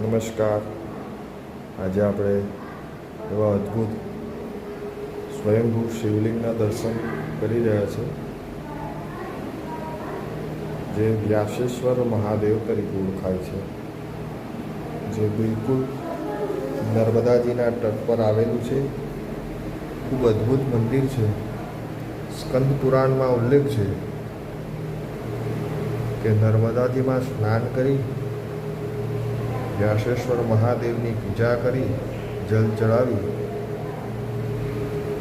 નમસ્કાર. આજે આપણે એવા અદ્ભુત સ્વયંભૂ શિવલિંગના દર્શન કરી રહ્યા છે, જે વ્યાસેશ્વર મહાદેવ તરીકે ઓળખાય છે, જે બિલકુલ નર્મદાજીના તટ પર આવેલું છે. ખૂબ અદ્ભુત મંદિર છે. સ્કંદ પુરાણમાં ઉલ્લેખ છે કે નર્મદાજીમાં સ્નાન કરી વ્યાસેશ્વર મહાદેવની પૂજા કરી જલ ચડાવી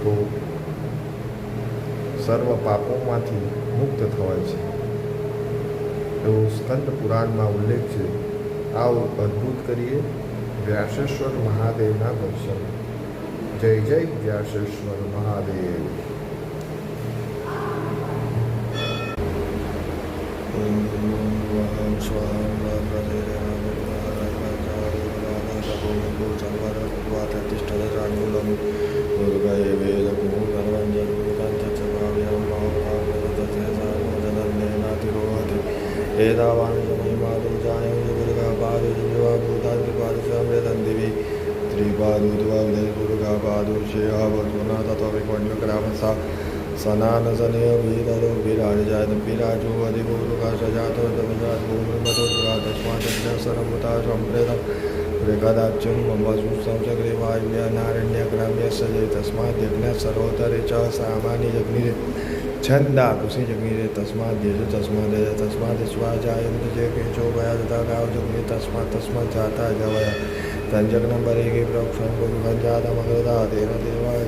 તો સર્વ પાપોમાંથી મુક્ત થવાય છે, એવો સ્કંદ પુરાણમાં ઉલ્લેખ છે. આવો અદ્ભુત કરીએ વ્યાસેશ્વર મહાદેવના દર્શન. જય જય વ્યાસેશ્વર મહાદેવ. सनानसने वीरो विराजजात विराजो अधिगोरुका सजातो तमिजातोमृमतोरुका तस्मात्सरमुता सम्प्रेतं मृगदाच्युं वसु संसग्रीवायुनारण्यग्राम्यस्य जय तस्माद्यज्ञः सर्वोत्तरे च सामान्य जग्निरे छन्दा कुशि जग्निरे तस्माद्यज तस्मादेज तस्माद् जे केचो वया तथा गाव जग्नि तस्मात् जाता जवया तंजग्नं बरेगे प्रोक्षं गुरुगं जातमग्रदा तेन देवाय